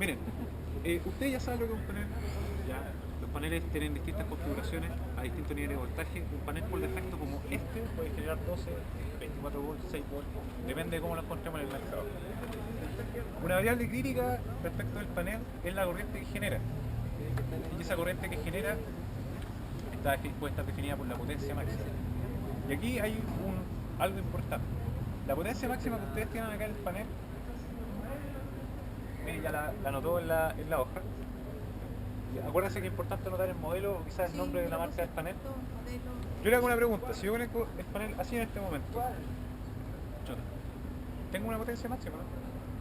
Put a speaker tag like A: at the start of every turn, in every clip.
A: Miren, ustedes ya saben lo que es un panel. Ya, los paneles tienen distintas configuraciones a distintos niveles de voltaje. Un panel por defecto como este puede generar 12, 24 volts, 6 volts, depende de cómo lo encontremos en el mercado. Una variable crítica respecto del panel es la corriente que genera. Y esa corriente que genera puede estar definida por la potencia máxima. Y aquí hay algo importante. La potencia máxima que ustedes tienen acá en el panel, ya la anotó en la hoja. Acuérdense que es importante anotar el modelo o quizás el nombre de la marca del panel. Yo le hago una pregunta. Si yo conecto el panel así en este momento, ¿tengo una potencia máxima?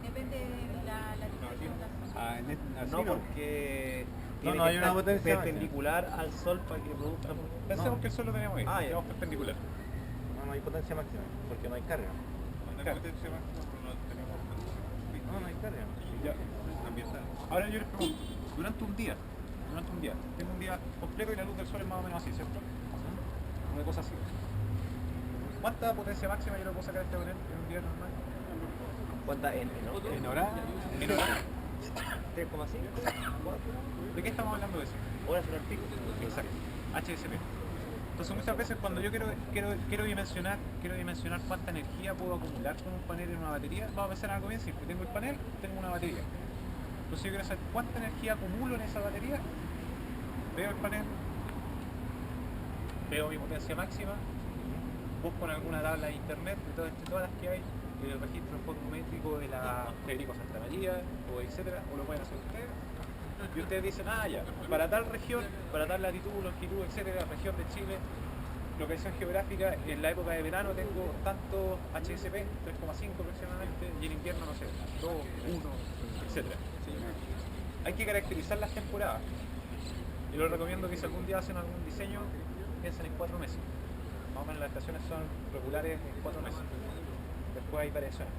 B: Depende de la latitud de la zona.
C: No, porque
D: No,
C: tiene
D: no
C: que
D: hay una
C: estar
D: potencia
C: perpendicular al sol para que produzca.
A: Pensemos que el sol lo tenemos ahí,
C: Ah, ya.
A: tenemos perpendicular.
D: No hay potencia máxima, porque no hay carga.
A: Claro.
D: No hay carga.
A: Ya. Ahora yo les pregunto, durante un día, tengo un día completo y la luz del sol es más o menos así, ¿cierto? Una cosa así. ¿Cuánta potencia máxima yo le puedo sacar a este panel en un día normal?
C: ¿Cuánta N, no?
A: ¿En hora? ¿En hora?
C: 3,5.
A: ¿De qué estamos hablando de eso?
C: Horas sobre el pico.
A: Exacto. HSP. Entonces muchas veces cuando yo quiero dimensionar cuánta energía puedo acumular con un panel en una batería, vamos a pensar en algo bien simple. Tengo el panel, tengo una batería. Entonces yo quiero saber cuánta energía acumulo en esa batería. Veo el panel, veo mi potencia máxima, busco en alguna tabla de internet de todas las que hay, el registro fotométrico de la Federico Santa María, o etcétera, o lo pueden hacer ustedes. Y ustedes dicen, ya, para tal región, para tal latitud, longitud, etcétera, región de Chile, localización geográfica, en la época de verano tengo tanto HSP, 3,5 aproximadamente, y en invierno, no sé, 2, 1, etcétera. Hay que caracterizar las temporadas. Yo les recomiendo que si algún día hacen algún diseño, piensen en 4 meses. Más o menos las estaciones son regulares en 4 meses. Después hay variaciones.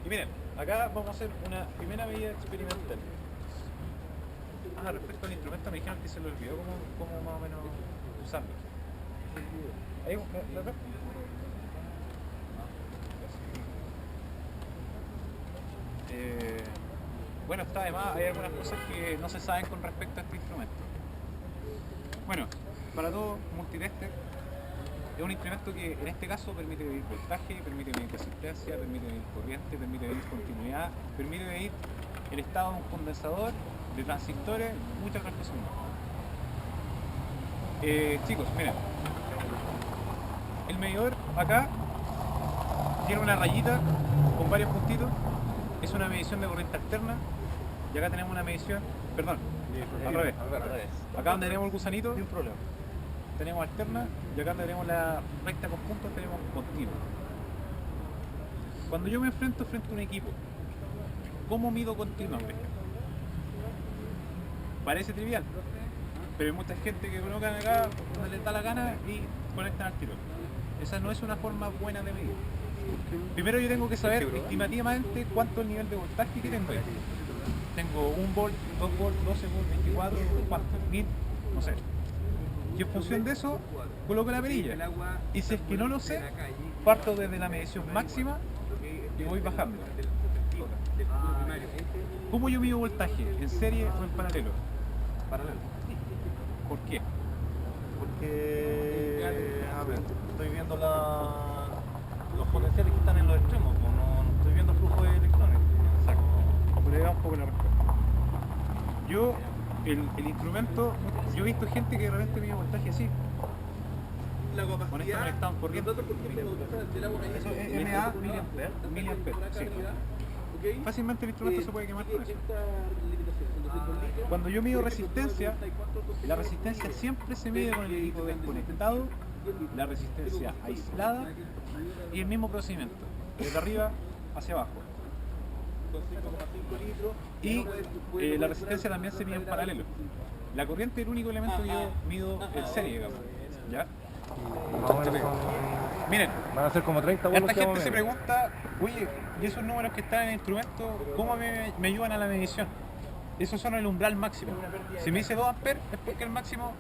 A: Y miren, acá vamos a hacer una primera medida experimental. Respecto al instrumento me dijeron que se lo olvidó cómo más o menos usarlo. ¿Ahí, ¿lo ves? Bueno, está además, hay algunas cosas que no se saben con respecto a este instrumento. Bueno, para todo multitester es un instrumento que en este caso permite medir voltaje, permite medir resistencia, permite medir corriente, permite medir continuidad, permite medir el estado de un condensador, de transistores, muchas otras cosas más. Chicos, miren, el medidor acá tiene una rayita con varios puntitos, es una medición de corriente alterna, y acá tenemos una medición, perdón, al revés. Acá donde tenemos el gusanito,
D: Sin problema.
A: tenemos alterna, y acá donde tenemos la recta con puntos tenemos continua. Cuando yo me enfrento frente a un equipo, ¿cómo mido continua, por ejemplo? Parece trivial, pero hay mucha gente que colocan acá donde les da la gana y conectan al tiro. Esa no es una forma buena de medir. Primero yo tengo que saber estimativamente cuánto es el nivel de voltaje que tengo ahí. Tengo 1 volt, 2 volts, 12 volts, 24, ¿cuánto? 1000, no sé. Y en función de eso, coloco la perilla. Y si es que no lo sé, parto desde la medición máxima y voy bajando. ¿Cómo yo mido voltaje? ¿En serie o en paralelo?
D: Paralelo.
A: ¿Por qué?
D: Porque, a ver, estoy viendo los potenciales que están en los extremos, no estoy viendo flujo de electrones.
A: Exacto. Por ahí va un poco la respuesta. Yo, el instrumento, yo he visto gente que de repente mide voltaje así. Con esto conectado en corriente. Eso es MA miliamperes. Sí. Fácilmente el instrumento se puede quemar con eso. Cuando yo mido resistencia, la resistencia siempre se mide con el equipo desconectado, la resistencia aislada y el mismo procedimiento, desde arriba hacia abajo. Y la resistencia también se mide en paralelo. La corriente es el único elemento que yo mido en serie, digamos. ¿Ya? Miren,
D: Van a ser como 30
A: esta gente se pregunta, oye, ¿y esos números que están en el instrumento, cómo me ayudan a la medición? Esos son el umbral máximo. Si me dice 2 amperes, es porque el máximo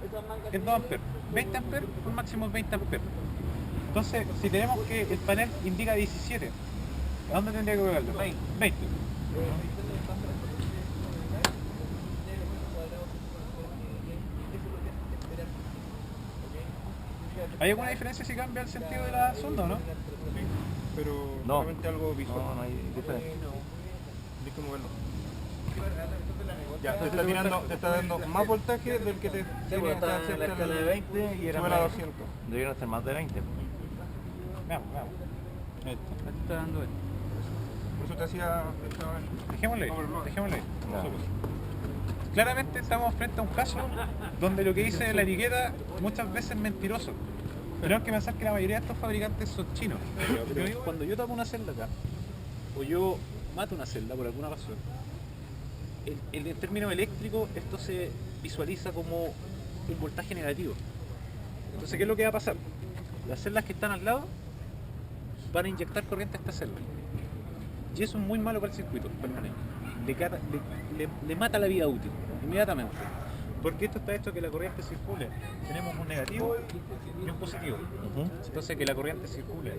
A: es 2 amperes. 20 amperes, el máximo es 20 amperes. Entonces, si tenemos que el panel indica 17, ¿a dónde tendría que pegarlo? 20. ¿Hay alguna diferencia si cambia el sentido de la sonda o no?
C: Sí, pero
D: No.
C: solamente algo visual.
D: No, no hay diferencia.
C: Tienes que moverlo.
D: Ya, te está dando más voltaje del que te
C: Sí, pues está en la escala de 20 y era
D: sube a
C: más.
D: 200. Debieron ser más de 20.
A: Veamos.
C: Ahí está dando esto.
D: Por eso te hacía...
A: Dejémosle.
D: No.
A: Claramente estamos frente a un caso donde lo que dice la etiqueta muchas veces es mentiroso. Tenemos que pensar que la mayoría de estos fabricantes son chinos. Pero cuando yo tapo una celda acá, o yo mato una celda por alguna razón, en términos eléctricos esto se visualiza como un voltaje negativo. Entonces, ¿qué es lo que va a pasar? Las celdas que están al lado van a inyectar corriente a esta celda. Y eso es muy malo para el circuito permanente. Le mata la vida útil, inmediatamente. Porque esto está hecho que la corriente circule. Tenemos un negativo y un positivo. Entonces que la corriente circule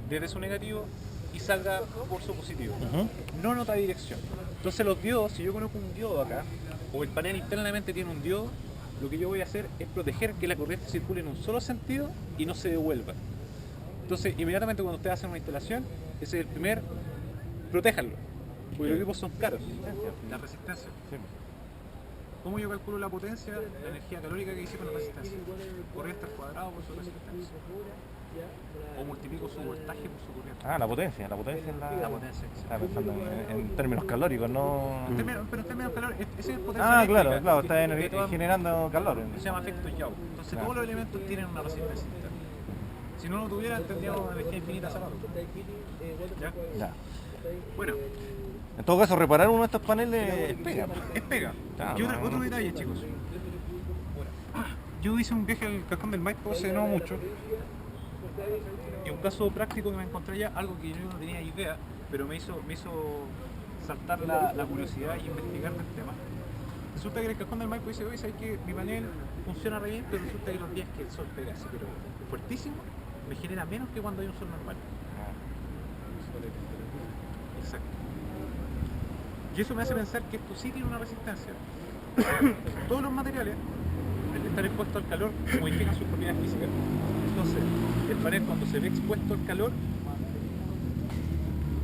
A: desde su negativo y salga por su positivo. No nota dirección. Entonces los diodos, si yo conozco un diodo acá, o el panel internamente tiene un diodo, lo que yo voy a hacer es proteger que la corriente circule en un solo sentido y no se devuelva. Entonces, inmediatamente cuando ustedes hacen una instalación, ese es el primer, protéjanlo. Porque los equipos son caros. La resistencia. ¿Cómo yo calculo la potencia, la energía calórica que hice con la resistencia? Corriente al cuadrado por su resistencia. O multiplico su voltaje por su corriente.
D: Ah, la potencia es la...
A: La potencia.
D: Estaba pensando en términos calóricos, no...
A: Pero en términos de calor, ese es potencia
D: Ah,
A: eléctrica,
D: claro,
A: que-
D: está
A: que toda-
D: generando calor.
A: Se llama efecto Joule. Entonces
D: Claro.
A: todos los elementos tienen una resistencia interna. Si no lo tuvieran, tendríamos energía infinita hace rato. ¿Ya?
D: Ya.
A: Bueno,
D: En todo caso, reparar uno de estos paneles es pega.
A: es pega.
D: Claro,
A: Y
D: no.
A: otro detalle, chicos. Yo hice un viaje al Cajón del Maipo hace no mucho. Y un caso práctico que me encontré allá, algo que yo no tenía idea, pero me hizo saltar la curiosidad y investigar del tema. Resulta que en el Cajón del Maipo dice, oye, ¿sabes que mi panel funciona re bien, pero resulta que los días que el sol pega así, pero fuertísimo, me genera menos que cuando hay un sol normal. Exacto. Y eso me hace pensar que esto sí tiene una resistencia. Todos los materiales, al estar expuestos al calor, modifican sus propiedades físicas. Entonces, el panel cuando se ve expuesto al calor,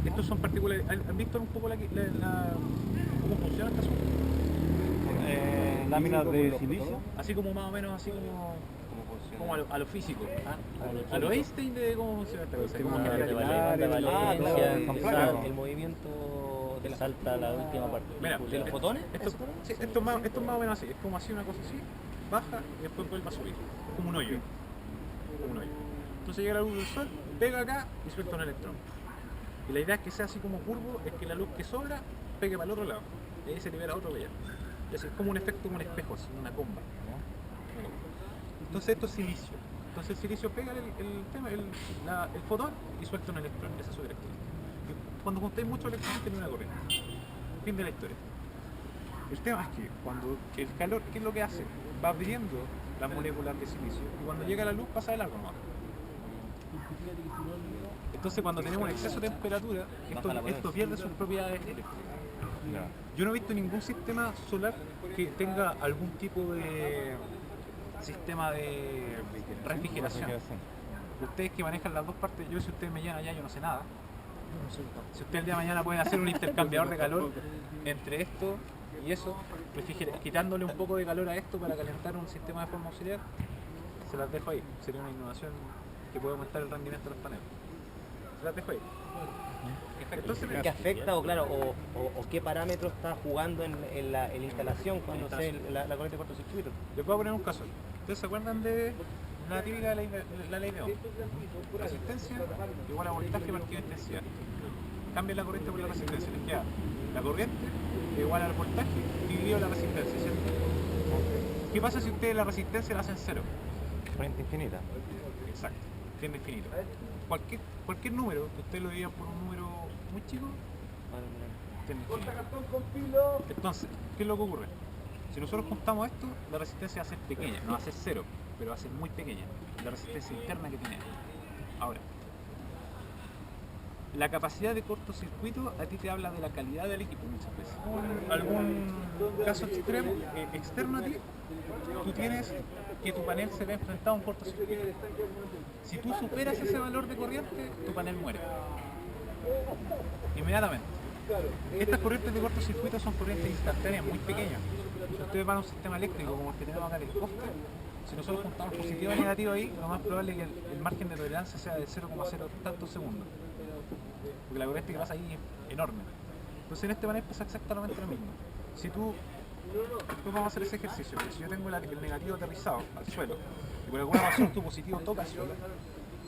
A: estos son particulares. ¿Han visto un poco cómo funciona este asunto?
D: Láminas de silicio.
A: Así como más o menos, así como a lo físico. A lo Einstein de cómo funciona esta cosa. Cómo genera
C: de
A: calor.
C: valencia,
D: son placas.
C: el movimiento te salta la última parte.
A: Mira,
C: ¿De los fotones?
A: Esto es más o menos así, es como así una cosa así, baja y después vuelve a subir, es como un hoyo. Entonces llega la luz del sol, pega acá y suelta un electrón. Y la idea es que sea así como curvo, es que la luz que sobra pegue para el otro lado, y ahí se libera otro brillo. Es como un efecto, como un espejo, así, una comba. Entonces esto es silicio. Entonces el silicio pega el fotón y suelta un electrón, esa es su característica. Y cuando juntáis muchos electrones tiene una corriente. Fin de la historia. El tema es que cuando el calor, ¿qué es lo que hace? Va abriendo las moléculas de silicio y cuando llega la luz pasa de largo nomás. Entonces cuando tenemos un exceso de temperatura, esto pierde sus propiedades eléctricas. Yo no he visto ningún sistema solar que tenga algún tipo de sistema de refrigeración. Ustedes que manejan las dos partes, yo si ustedes me llevan allá yo no sé nada. Si ustedes el día de mañana pueden hacer un intercambiador de calor entre esto y eso, quitándole un poco de calor a esto para calentar un sistema de forma auxiliar, se las dejo ahí. Sería una innovación que puede aumentar el rendimiento de los paneles. Se las dejo ahí. Entonces,
C: ¿Qué afecta o claro, o qué parámetros está jugando en la instalación con no sé, la corriente de cortocircuito?
A: les voy a poner un caso. ¿Ustedes se acuerdan de la típica la ley de Ohm? Resistencia igual a voltaje partido de intensidad. Cambien la corriente por la resistencia. Les queda la corriente igual al voltaje dividido la resistencia, ¿cierto? ¿Qué pasa si ustedes la resistencia la hacen cero?
D: Corriente infinita.
A: Exacto, tiende infinito. Cualquier número que ustedes lo dividan por un número muy chico, tiende infinito. Entonces, ¿qué es lo que ocurre? Si nosotros juntamos esto, la resistencia va a ser pequeña, no va a ser cero, pero va a ser muy pequeña. La resistencia interna que tiene. Ahora, la capacidad de cortocircuito a ti te habla de la calidad del equipo muchas veces. Algún caso extremo, externo a ti, tú tienes que tu panel se ve enfrentado a un cortocircuito. Si tú superas ese valor de corriente, tu panel muere. Inmediatamente. Estas corrientes de cortocircuito son corrientes instantáneas, muy pequeñas. Si ustedes van a un sistema eléctrico como el que tenemos acá en el poste, si nosotros juntamos positivo y negativo ahí, lo más probable es que el margen de tolerancia sea de 0,0 tantos segundos. Porque la corriente que pasa ahí es enorme. Entonces en este panel pasa exactamente lo mismo. Si tú, después vamos a hacer ese ejercicio, si yo tengo el negativo aterrizado al suelo y por alguna razón tu positivo toca el suelo,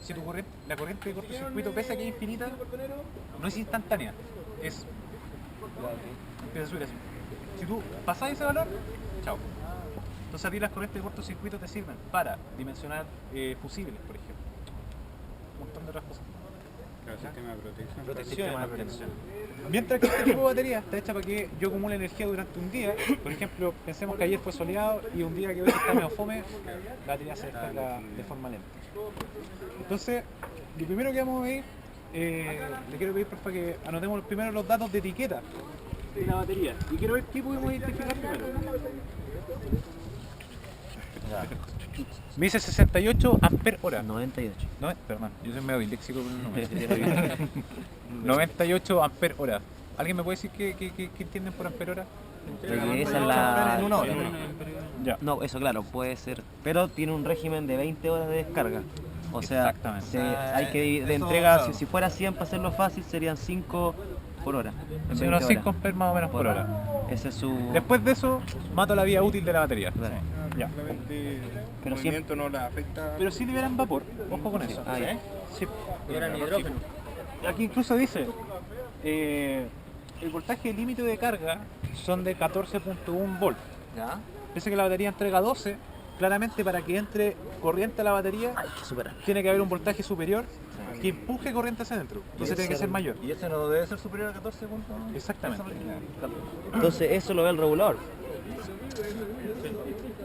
A: si la corriente de cortocircuito, pese a que es infinita, no es instantánea, empieza a subir así. Si tú pasas ese valor, chao. Entonces a ti las corrientes de cortocircuito te sirven para dimensionar fusibles, por ejemplo. Un montón de otras cosas.
E: Claro, sistema de protección.
A: Protección, de protección. Mientras que este tipo de batería está hecha para que yo acumule energía durante un día. Por ejemplo, pensemos que ayer fue soleado y un día que hoy está medio fome, la batería se descarga de forma lenta. Entonces, lo primero que vamos a ver, le quiero pedir porfa que anotemos primero los datos de etiqueta de la batería. Y quiero ver qué podemos identificar primero. Me dice 68 amperes hora.
C: 98.
A: No, perdón, yo soy medio disléxico con el número. 98 amperes hora. ¿Alguien me puede decir qué entienden por amper hora?
C: Esa es la...
D: En una hora.
A: Ya.
C: No, eso claro, puede ser, pero tiene un régimen de 20 horas de descarga. O sea,
A: Exactamente.
C: hay que de
D: eso,
C: entrega,
D: claro.
C: si fuera 100 para hacerlo fácil, serían 5 por hora. en
A: Sí,
C: 20
A: unos 5
C: horas.
A: amperes más o menos por hora.
C: Ese es su...
A: Después de eso, mato la vida útil de la batería.
C: Claro.
A: Ya.
E: Simplemente el
C: Pero
E: movimiento no la afecta.
A: Pero sí liberan vapor, ojo con eso.
C: Ah, ya.
A: Sí.
C: Liberan hidrógeno.
A: Aquí incluso dice, el voltaje límite de carga son de 14.1 volts.
C: ¿Ya?
A: Pese que la batería entrega 12, claramente para que entre corriente a la batería
C: Hay que superar.
A: tiene que haber un voltaje superior que empuje corriente hacia adentro. Entonces tiene que ser mayor.
D: Y ese no debe ser superior a 14 puntos.
A: Exactamente.
C: Entonces eso lo ve el regulador.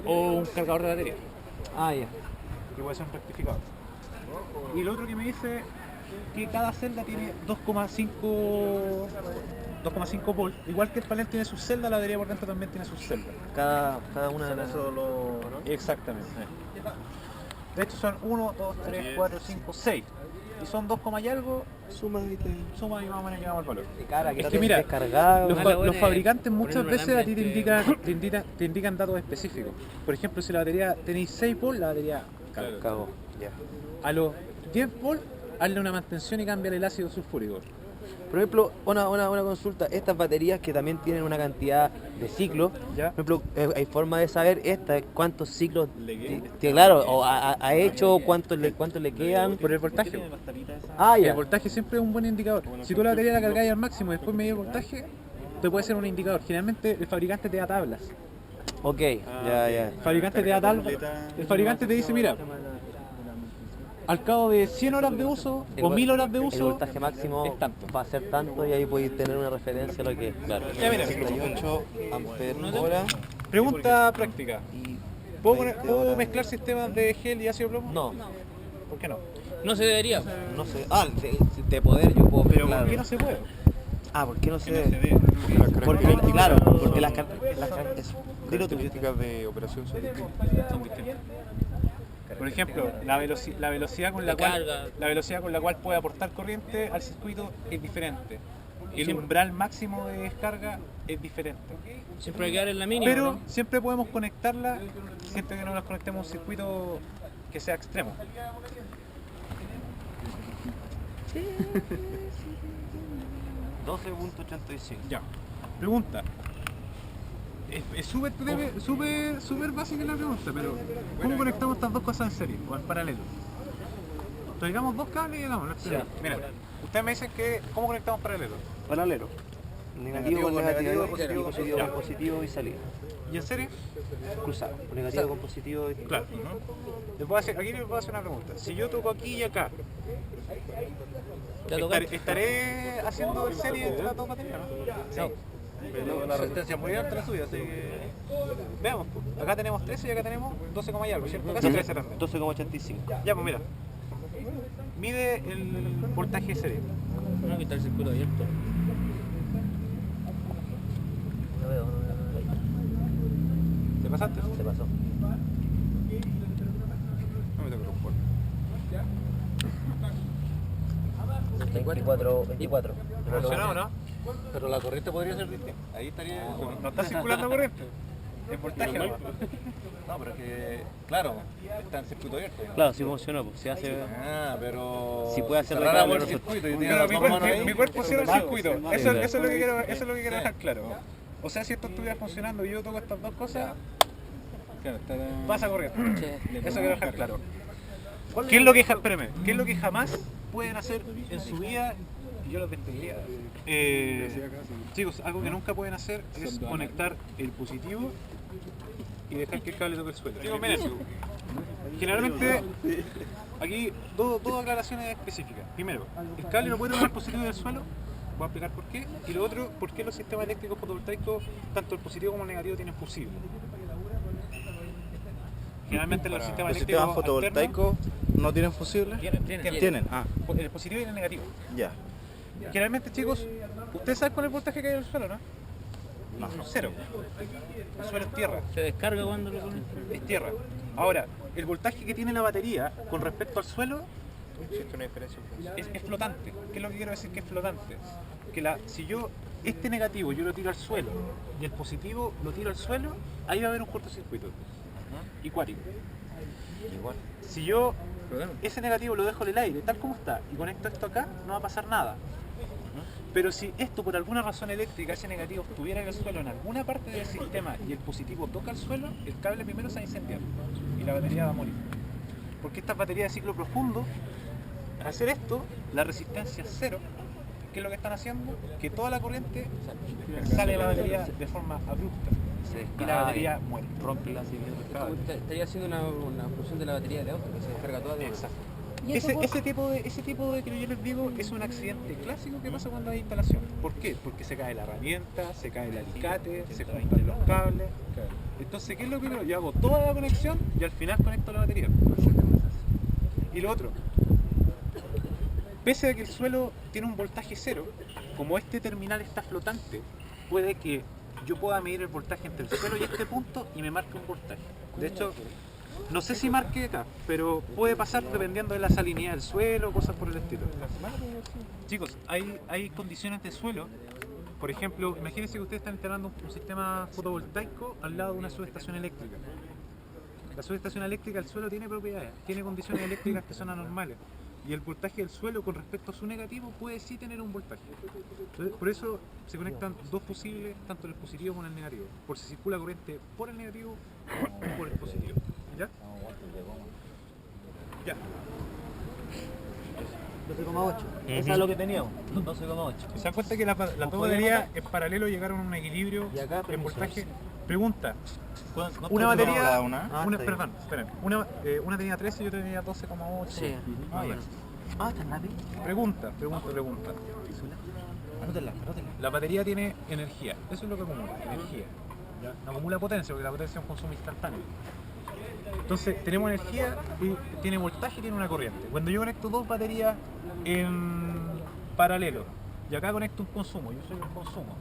A: O un cargador de batería,
C: Ah, ya.
A: que puede ser un rectificador. Y lo otro que me dice que cada celda tiene 2,5 volts. Igual que el panel tiene sus celdas, la batería por dentro también tiene sus celdas.
C: Cada una de las...
A: Exactamente. De hecho son 1, 2, 3, 4, 5, 6. Y son 2, y algo, suma y más o menos llegamos al valor.
C: Cara,
A: Es que mira,
C: descargado.
A: los fabricantes muchas veces a ti te indican datos específicos. Por ejemplo, si la batería tenéis 6 volts, la batería cago.
C: Cagó. Ya.
A: A los 10 volts, hazle una mantención y cambia el ácido sulfúrico.
C: Por ejemplo, una consulta, estas baterías que también tienen una cantidad de ciclos,
A: ¿Ya?
C: por ejemplo, hay forma de saber cuántos ciclos, claro, o ha hecho, cuántos le quedan.
A: Por el voltaje.
C: Ah,
A: El
C: ya.
A: voltaje siempre es un buen indicador. Si tú la batería la cargáis al máximo y después medís el voltaje, te puede ser un indicador. Generalmente el fabricante te da tablas.
C: Ok, ya.
A: El fabricante te da tablas. El fabricante te dice, mira, al cabo de 100 horas de uso o 1000 horas de
C: El
A: uso,
C: voltaje máximo
A: es tanto.
C: va a ser tanto y ahí podéis tener una referencia a lo que es. Claro.
A: Ya, mira,
C: 68 amperes hora.
A: pregunta práctica.
C: Y
A: ¿Puedo mezclar sistemas de gel y ácido plomo?
C: no,
A: ¿Por qué no?
F: No se debería.
C: no sé. Ah, de poder yo puedo
A: Pero
C: mezclar.
A: ¿por qué no se puede?
C: Ah, ¿por qué no se
E: Se
C: debe?
E: ve, porque las
C: Porque,
E: características,
C: claro, porque las
E: características de operación son distintas.
A: Son distintas. Por ejemplo, la velocidad con la
F: De
A: cual
F: carga.
A: la velocidad con la cual puede aportar corriente al circuito es diferente. El umbral máximo de descarga es diferente.
F: Siempre hay que dar en la mínima.
A: Pero
F: ¿no?
A: siempre podemos conectarla, siempre que no nos conectemos a un circuito que sea extremo.
C: 12.85.
A: Ya. Pregunta. Es súper básica la pregunta, pero ¿cómo conectamos estas dos cosas en serie o en paralelo? Traigamos dos cables y hagámoslo. Mira, ustedes me dicen que ¿cómo conectamos paralelo?
C: Paralelo. Negativo con negativo, positivo
A: Ya.
C: con positivo y salida.
A: ¿Y en serie?
C: Cruzado. Negativo con positivo y...
A: Claro. Aquí les puedo hacer una pregunta. Si yo toco aquí y acá,
F: Ya tocaste.
A: ¿estaré haciendo en serie entre las dos baterías? ¿No?
D: Sí. Pero la resistencia es muy alta la suya, así que...
A: Veamos, pues. Acá tenemos 13 y acá tenemos 12, y algo, ¿cierto? Casi 13 también.
C: 12,85.
A: Ya, pues mira. Mide el voltaje de serie.
F: No, que está el circuito abierto.
C: No veo, no veo.
A: ¿Te pasaste?
C: Se pasó.
E: No me toca romper.
C: 24.
A: ¿Funcionó o no?
D: Pero la corriente podría ser distinta. Ahí estaría...
A: No está circulando corriente. Es voltaje nomás.
D: No, pero es que, claro, está en circuito abierto. ¿no?
C: Claro, sí funcionó, pues se hace...
D: Pero...
C: Si puede hacer
D: cerráramos
C: recambio,
D: el circuito y tiene
A: Claro,
D: las dos manos ahí.
A: mi cuerpo cierra el circuito.
C: Sí,
A: Eso
C: claro.
A: es lo que quiero dejar claro. O sea, si esto estuviera funcionando y yo toco estas dos cosas,
D: Claro, está...
A: pasa corriente. Eso quiero dejar claro. ¿Qué es lo que, espérame, ¿qué es lo que jamás pueden hacer en su vida? Y yo los despediría. Chicos, algo que nunca pueden hacer es conectar el positivo y dejar que el cable toque el suelo. Chicos, miren, generalmente aquí dos aclaraciones específicas. Primero, el cable no puede tocar el positivo del suelo. Voy a explicar por qué. Y lo otro, por qué los sistemas eléctricos fotovoltaicos, tanto el positivo como el negativo, tienen fusible. Generalmente los sistemas
E: ¿Los
A: eléctricos
E: sistemas fotovoltaicos no tienen fusible?
A: alternos
E: Tienen, ah,
A: el positivo y el negativo.
E: ya.
A: Generalmente, chicos, ¿ustedes saben cuál es el voltaje que hay en el suelo, no? No, cero. El suelo es tierra,
F: Se descarga cuando lo pones.
A: es tierra. Ahora, el voltaje que tiene la batería con respecto al suelo
E: Existe una diferencia.
A: es flotante. ¿Qué es lo que quiero decir que es flotante? Que si yo, este negativo yo lo tiro al suelo y el positivo lo tiro al suelo, ahí va a haber un cortocircuito. Y cuático.
E: Igual.
A: Si yo ese negativo lo dejo en el aire, tal como está, y conecto esto acá, no va a pasar nada. Pero si esto por alguna razón eléctrica, ese negativo estuviera en el suelo en alguna parte del sistema y el positivo toca el suelo, el cable primero se va a incendiar y la batería va a morir. Porque estas baterías de ciclo profundo, al hacer esto, la resistencia es cero. ¿Qué es lo que están haciendo? Que toda la corriente sale de la batería de forma abrupta y la batería muere.
C: Rompe la civil.
F: Estaría haciendo una función de la batería de auto que se descarga toda de una.
A: Exacto.
B: ¿Y eso por-
A: Ese tipo de que yo les digo es un accidente clásico que pasa cuando hay instalación. ¿Por qué? Porque se cae la herramienta, se cae el alicate, se juntan los cables. Entonces, ¿qué es lo que yo hago? Toda la conexión y al final conecto la batería. Y lo otro, pese a que el suelo tiene un voltaje cero, como este terminal está flotante, puede que yo pueda medir el voltaje entre el suelo y este punto y me marque un voltaje. De hecho, no sé si marque acá, pero puede pasar dependiendo de la salinidad del suelo, cosas por el estilo. Chicos, hay condiciones de suelo. Por ejemplo, imagínense que ustedes están instalando un sistema fotovoltaico al lado de una subestación eléctrica. La subestación eléctrica, el suelo tiene propiedades, tiene condiciones eléctricas que son anormales. Y el voltaje del suelo con respecto a su negativo puede sí tener un voltaje. Entonces, por eso se conectan dos fusibles, tanto el positivo como el negativo. Por si circula corriente por el negativo o por el positivo. ¿Ya? Ya.
C: 12,8. Eso es lo que teníamos, los 12,8.
A: ¿Se dan cuenta que las dos baterías en paralelo llegaron a un equilibrio
C: Y acá,
A: en voltaje?
C: permisos.
A: Pregunta.
E: ¿Cuánto
A: Una batería,
E: cada una?
A: perdón, esperen. Una tenía 13 y otra tenía 12,8.
C: Sí.
A: Ah, ya.
C: Ah, está rápido.
A: Pregunta.
C: Anótela.
A: La batería tiene energía, eso es lo que acumula, energía. ¿Ya? No acumula potencia, porque la potencia es un consumo instantáneo. Entonces, tenemos energía, y tiene voltaje y tiene una corriente. Cuando yo conecto dos baterías en paralelo, y acá conecto un consumo, yo soy un consumo.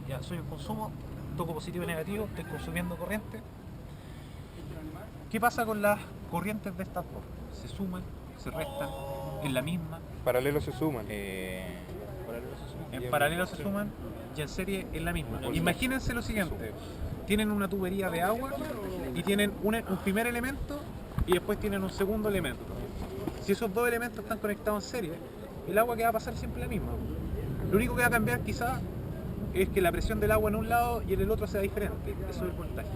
A: Ya, soy un consumo, toco positivo y negativo, estoy consumiendo corriente. ¿Qué pasa con las corrientes de estas dos? Se suman, se restan, en la misma.
E: Paralelos se suman.
A: En paralelo se suman y en serie es la misma. Imagínense lo siguiente, tienen una tubería de agua y tienen un primer elemento y después tienen un segundo elemento. Si esos dos elementos están conectados en serie, el agua que va a pasar siempre es la misma. Lo único que va a cambiar quizás es que la presión del agua en un lado y en el otro sea diferente. Eso es el voltaje.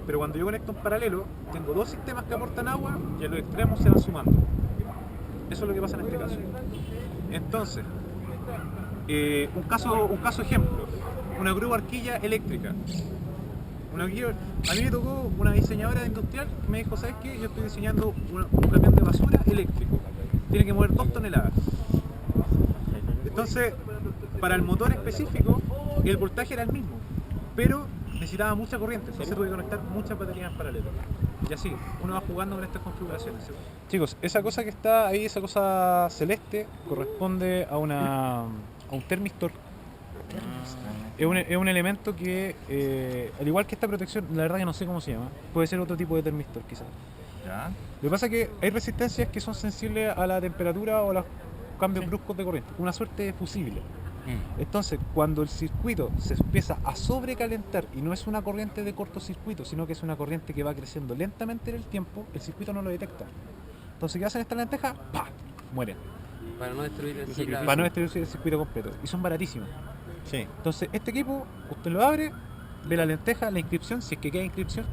A: Pero cuando yo conecto en paralelo, tengo dos sistemas que aportan agua y a los extremos se van sumando. Eso es lo que pasa en este caso. Entonces, un caso ejemplo, una grúa arquilla eléctrica. A mí me tocó una diseñadora industrial que me dijo, ¿sabes qué? Yo estoy diseñando un camión de basura eléctrico. Tiene que mover 2 toneladas. Entonces, para el motor específico, el voltaje era el mismo, pero necesitaba mucha corriente, entonces tuve que conectar muchas baterías en paralelo. y así, uno va jugando con estas configuraciones. Chicos, esa cosa que está ahí, esa cosa celeste, corresponde a un termistor. Es un elemento que, al igual que esta protección, la verdad que no sé cómo se llama, puede ser otro tipo de termistor quizás.
D: ¿Ya?
A: Lo que pasa es que hay resistencias que son sensibles a la temperatura o a los cambios bruscos de corriente, una suerte de fusible. Entonces, cuando el circuito se empieza a sobrecalentar y no es una corriente de cortocircuito, sino que es una corriente que va creciendo lentamente en el tiempo, el circuito no lo detecta. Entonces, ¿qué hacen estas lentejas? ¡Pah! Mueren.
F: Para no destruir el
A: Para no destruir el circuito completo. Y son baratísimos.
E: Sí.
A: Entonces, este equipo, usted lo abre, ve la lenteja, la inscripción, si es que queda inscripción,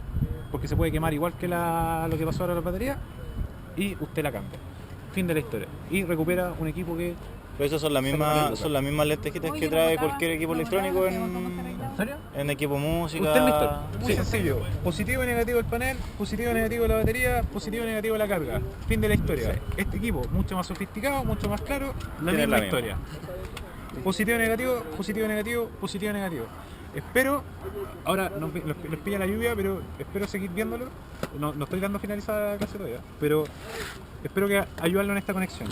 A: porque se puede quemar igual que lo que pasó ahora en la batería, y usted la cambia. Fin de la historia. Y recupera un equipo que...
E: Pero esas son las mismas lentejitas que trae cualquier equipo electrónico en equipo música.
A: Un termistor, muy sencillo. Positivo y negativo el panel, positivo y negativo la batería, positivo y negativo la carga. Fin de la historia.
E: Sí.
A: Este equipo, mucho más sofisticado, mucho más claro, la
E: Tiene
A: misma
E: la
A: historia. Positivo, negativo, positivo, negativo, positivo, negativo. Espero, ahora les pilla la lluvia, pero espero seguir viéndolo. No estoy dando finalizada la clase todavía, pero espero que ayudarlo en esta conexión.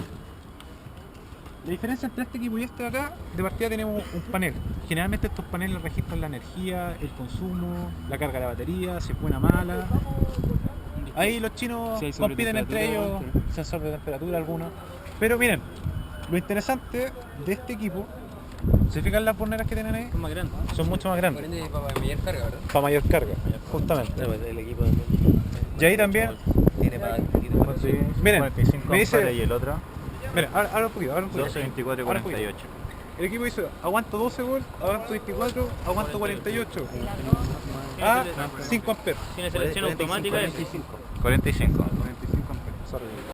A: La diferencia entre este equipo y este de acá, de partida tenemos un panel. Generalmente estos paneles registran la energía, el consumo, la carga de la batería, si es buena o mala. Ahí los chinos
F: Si hay
A: compiten entre ellos,
F: sobretemperatura.
A: sensor de temperatura algunos. Pero miren, lo interesante de este equipo, ¿se fijan las borneras que tienen ahí?
F: Son más grandes.
A: Son mucho más
F: Por
A: grandes,
F: ende, para mayor carga, ¿verdad?
A: para mayor carga, justamente.
C: El equipo de...
A: Y ahí también,
F: Tiene para un poquito más.
A: miren,
E: 45
A: me dice,
E: amperes y el otro
A: miren, ahora un poquito,
E: 12, 24 y
A: Ahora un poquito.
E: 48.
A: El equipo dice, aguanto 12 volts, aguanto 24, aguanto 48. A 5 amperes.
C: Tiene selección automática.
E: 45.
A: 45 amperes, sorry.